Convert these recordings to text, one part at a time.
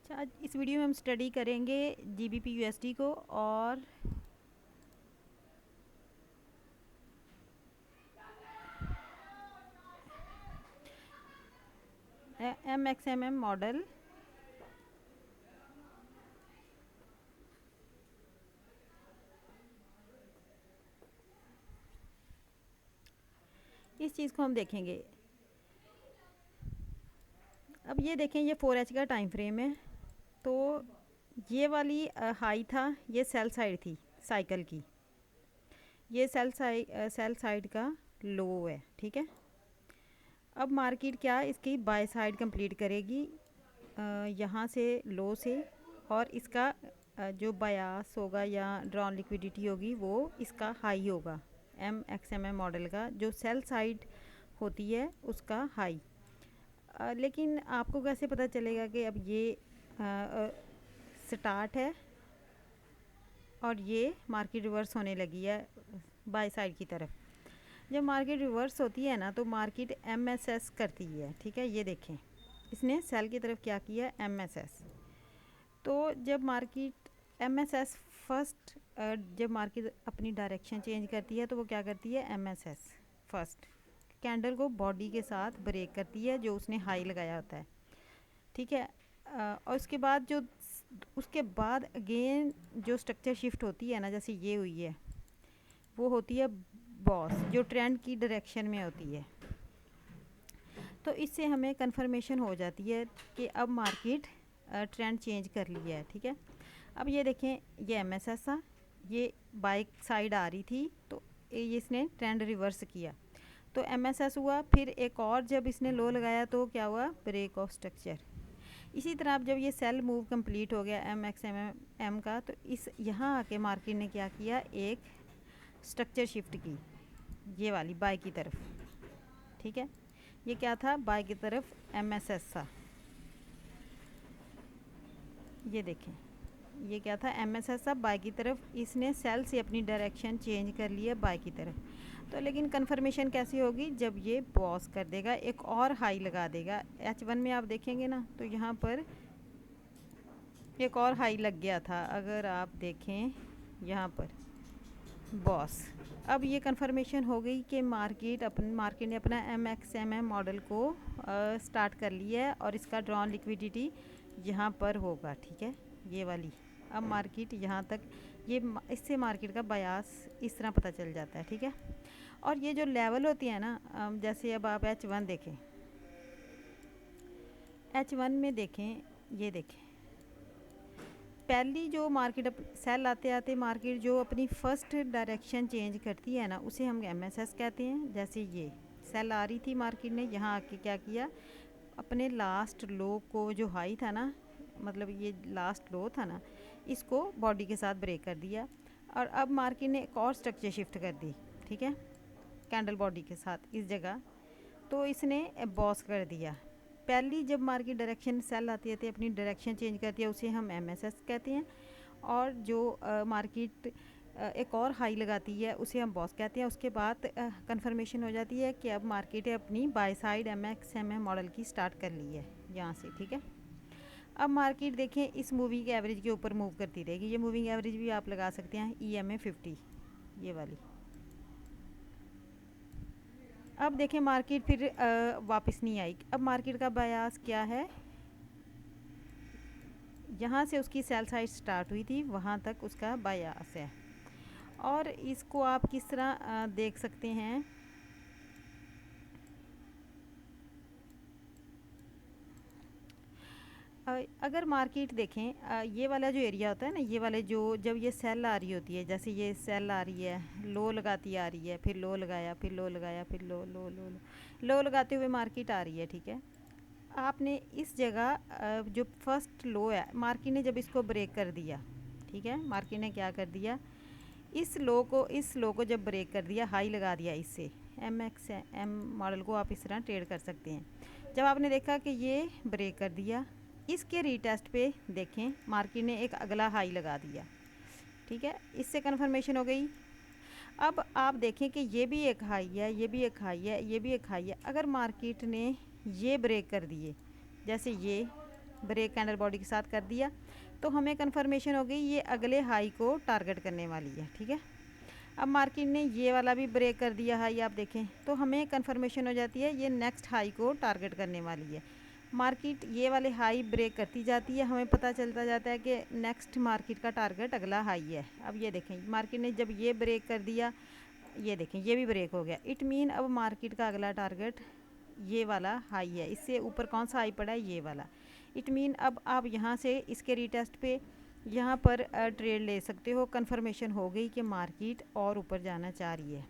अच्छा, आज इस वीडियो में हम स्टडी करेंगे जीबीपी यूएसडी को और एमएक्सएमएम मॉडल। इस चीज़ को हम देखेंगे। अब ये देखें, ये 4H का टाइम फ्रेम है। तो ये वाली हाई था, ये सेल साइड थी साइकिल की, ये सेल साइड का लो है। ठीक है, अब मार्केट क्या इसकी बाय साइड कंप्लीट करेगी, यहाँ से लो से, और इसका जो बायास होगा या ड्रॉन लिक्विडिटी होगी वो इसका हाई होगा। एमएक्सएमएम मॉडल का जो सेल साइड होती है उसका हाई। लेकिन आपको कैसे पता चलेगा कि अब ये स्टार्ट है और ये मार्केट रिवर्स होने लगी है बाय साइड की तरफ। जब मार्केट रिवर्स होती है ना तो मार्केट एमएसएस करती है। ठीक है, ये देखें, इसने सेल की तरफ क्या किया, एमएसएस। तो जब मार्केट एमएसएस फर्स्ट, जब मार्केट अपनी डायरेक्शन चेंज करती है तो वो क्या करती है, एमएसएस फर्स्ट कैंडल को बॉडी के साथ ब्रेक करती है जो उसने हाई लगाया होता है। ठीक है, और उसके बाद अगेन जो स्ट्रक्चर शिफ्ट होती है ना, जैसे ये हुई है, वो होती है बॉस, जो ट्रेंड की डायरेक्शन में होती है। तो इससे हमें कंफर्मेशन हो जाती है कि अब मार्केट ट्रेंड चेंज कर लिया है। ठीक है, अब ये देखें, ये एमएसएस था, ये बाइक साइड आ रही थी तो इसने ट्रेंड रिवर्स किया तो एमएसएस हुआ। फिर एक और जब इसने लो लगाया तो क्या हुआ, ब्रेक ऑफ स्ट्रक्चर। इसी तरह अब जब ये सेल मूव कंप्लीट हो गया एम का, तो इस यहाँ आके मार्केट ने क्या किया, एक स्ट्रक्चर शिफ्ट की, ये वाली बाय की तरफ। ठीक है, ये क्या था, बाय की तरफ एमएसएस था। ये देखें, ये क्या था, एमएसएस था बाय की तरफ। इसने सेल से अपनी डायरेक्शन चेंज कर लिया बाय की तरफ। तो लेकिन कंफर्मेशन कैसी होगी, जब ये पॉज कर देगा, एक और हाई लगा देगा। H1 में आप देखेंगे ना तो यहाँ पर एक और हाई लग गया था, अगर आप देखें यहाँ पर बॉस। अब ये कंफर्मेशन हो गई कि मार्केट ने अपना एमएक्सएमएम मॉडल को स्टार्ट कर लिया है और इसका ड्रॉन लिक्विडिटी यहाँ पर होगा। ठीक है, ये वाली। अब मार्केट यहाँ तक, ये इससे मार्केट का बयास इस तरह पता चल जाता है। ठीक है, और ये जो लेवल होती है ना, जैसे अब आप H1 देखें, H1 में देखें, ये देखें, पहली जो मार्केट सेल आते आते मार्केट जो अपनी फर्स्ट डायरेक्शन चेंज करती है ना, उसे हम एमएसएस कहते हैं। जैसे ये सेल आ रही थी, मार्केट ने यहाँ आके क्या किया, अपने लास्ट लो को, जो हाई था ना, मतलब ये लास्ट लो था ना, इसको बॉडी के साथ ब्रेक कर दिया। और अब मार्केट ने एक और स्ट्रक्चर शिफ्ट कर दी। ठीक है, कैंडल बॉडी के साथ इस जगह, तो इसने बॉस कर दिया। पहली जब मार्केट डायरेक्शन सेल आती है अपनी डायरेक्शन चेंज करती है, उसे हम एमएसएस कहते हैं। और जो मार्केट एक और हाई लगाती है उसे हम बॉस कहते हैं। उसके बाद कंफर्मेशन हो जाती है कि अब मार्केट अपनी बाय साइड एमएक्सएमएम मॉडल की स्टार्ट कर ली है यहाँ से। ठीक है, अब मार्केट देखें इस मूविंग एवरेज के ऊपर मूव करती रहेगी। ये मूविंग एवरेज भी आप लगा सकते हैं, EMA 50, ये वाली। अब देखें मार्केट फिर वापस नहीं आई। अब मार्केट का बायास क्या है, यहाँ से उसकी सेल साइड स्टार्ट हुई थी वहाँ तक उसका बायास है। और इसको आप किस तरह देख सकते हैं, अगर मार्केट देखें, ये वाला जो एरिया होता है ना, ये वाले जो, जब ये सेल आ रही होती है, जैसे ये सेल आ रही है, लो लगाती आ रही है, फिर लो लगाया, फिर लो लगाया, फिर लो लो लो लो लो लगाते हुए मार्केट आ रही है। ठीक है, आपने इस जगह जो फर्स्ट लो है, मार्केट ने जब इसको ब्रेक कर दिया, ठीक है, मार्केट ने क्या कर दिया, इस लो को जब ब्रेक कर दिया, हाई लगा दिया इससे। एमएक्सएम मॉडल को आप इस तरह ट्रेड कर सकते हैं। जब आपने देखा कि ये ब्रेक कर दिया, इसके रीटेस्ट पे देखें मार्केट ने एक अगला हाई लगा दिया। ठीक है, इससे कन्फर्मेशन हो गई। अब आप देखें कि ये भी एक हाई है, ये भी एक हाई है, ये भी एक हाई है। अगर मार्केट ने ये ब्रेक कर दिए, जैसे ये, ब्रेक कैंडल बॉडी के साथ कर दिया, तो हमें कंफर्मेशन हो गई ये अगले हाई को टारगेट करने वाली है, ठीक है। अब मार्केट ने ये वाला भी ब्रेक कर दिया हाई, आप देखें तो हमें कंफर्मेशन हो जाती है ये नेक्स्ट हाई को टारगेट करने वाली है। मार्केट ये वाले हाई ब्रेक करती जाती है, हमें पता चलता जाता है कि नेक्स्ट मार्केट का टारगेट अगला हाई है। अब ये देखें मार्केट ने जब ये ब्रेक कर दिया, ये देखें ये भी ब्रेक हो गया, इट मीन अब मार्केट का अगला टारगेट ये वाला हाई है। इससे ऊपर कौन सा हाई पड़ा है, ये वाला। इट मीन अब आप यहाँ से इसके रीटेस्ट पे यहाँ पर ट्रेड ले सकते हो। कंफर्मेशन हो गई कि मार्केट और ऊपर जाना चाह रही है।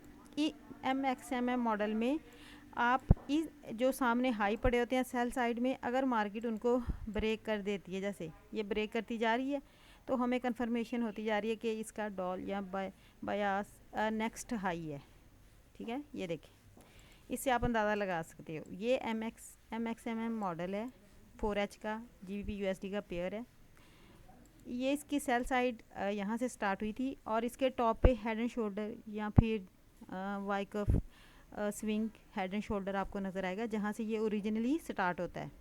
MXMM मॉडल में आप इस जो सामने हाई पड़े होते हैं सेल साइड में, अगर मार्केट उनको ब्रेक कर देती है, जैसे ये ब्रेक करती जा रही है, तो हमें कंफर्मेशन होती जा रही है कि इसका डॉल या बायास नेक्स्ट हाई है, ठीक है। ये देखें, इससे आप अंदाज़ा लगा सकते हो। ये MXMM मॉडल है, 4H का GBP USD का पेयर है। ये इसकी सेल साइड यहाँ से स्टार्ट हुई थी और इसके टॉप पे हेड एंड शोल्डर या फिर वाई कफ स्विंग हेड एंड शोल्डर आपको नज़र आएगा, जहाँ से ये ओरिजिनली स्टार्ट होता है।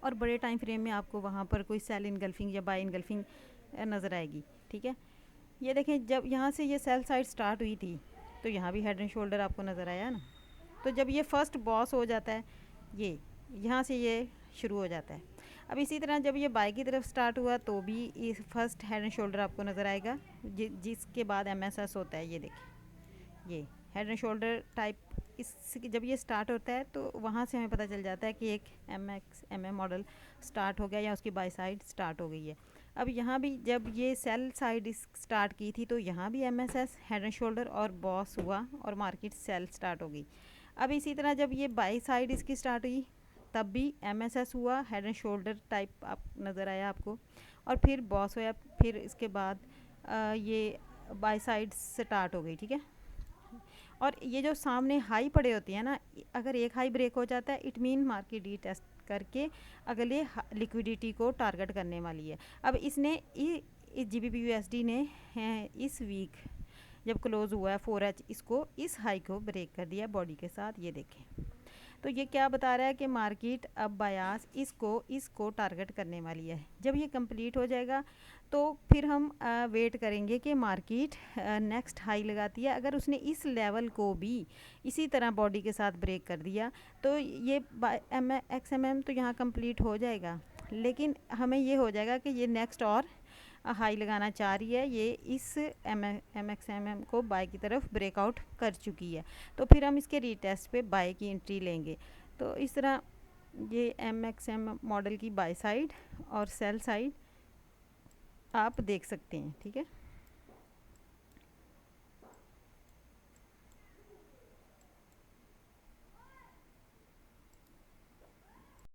और बड़े टाइम फ्रेम में आपको वहाँ पर कोई सेल इनगल्फिंग या बाय इनगल्फिंग नज़र आएगी, ठीक है। ये देखें जब यहाँ से ये सेल साइड स्टार्ट हुई थी तो यहाँ भी हेड एंड शोल्डर आपको नज़र आया ना। तो जब ये फर्स्ट बॉस हो जाता है, ये यहाँ से ये शुरू हो जाता है। अब इसी तरह जब ये बाय की तरफ स्टार्ट हुआ तो भी इस फर्स्ट हेड एंड शोल्डर आपको नज़र आएगा, जिसके बाद MSS होता है। ये देखिए ये हेड एंड शोल्डर टाइप, इस जब ये स्टार्ट होता है तो वहाँ से हमें पता चल जाता है कि एक MXMM मॉडल स्टार्ट हो गया या उसकी बाय साइड स्टार्ट हो गई है। अब यहाँ भी जब ये सेल साइड स्टार्ट की थी तो यहाँ भी MSS हेड एंड शोल्डर और बॉस हुआ और मार्केट सेल स्टार्ट हो गई। अब इसी तरह जब ये बाई साइड इसकी स्टार्ट हुई तब भी MSS हुआ, हेड एंड शोल्डर टाइप आप नज़र आया आपको, और फिर बॉस हुआ, फिर इसके बाद ये बाई साइड स्टार्ट हो गई, ठीक है। और ये जो सामने हाई पड़े होती हैं ना, अगर एक हाई ब्रेक हो जाता है इट मीन मार्केट डी टेस्ट करके अगले लिक्विडिटी को टारगेट करने वाली है। अब इसने इस GBP USD ने इस वीक जब क्लोज़ हुआ है 4H, इसको इस हाई को ब्रेक कर दिया बॉडी के साथ। ये देखें तो ये क्या बता रहा है कि मार्केट अब बायास इसको टारगेट करने वाली है। जब ये कंप्लीट हो जाएगा तो फिर हम वेट करेंगे कि मार्केट नेक्स्ट हाई लगाती है। अगर उसने इस लेवल को भी इसी तरह बॉडी के साथ ब्रेक कर दिया तो ये MXMM तो यहाँ कंप्लीट हो जाएगा, लेकिन हमें ये हो जाएगा कि ये नेक्स्ट और हाई लगाना चाह रही है, ये इस MXMM को बाय की तरफ ब्रेकआउट कर चुकी है। तो फिर हम इसके रीटेस्ट पे बाय की एंट्री लेंगे। तो इस तरह ये MXMM मॉडल की बाय साइड और सेल साइड आप देख सकते हैं, ठीक है।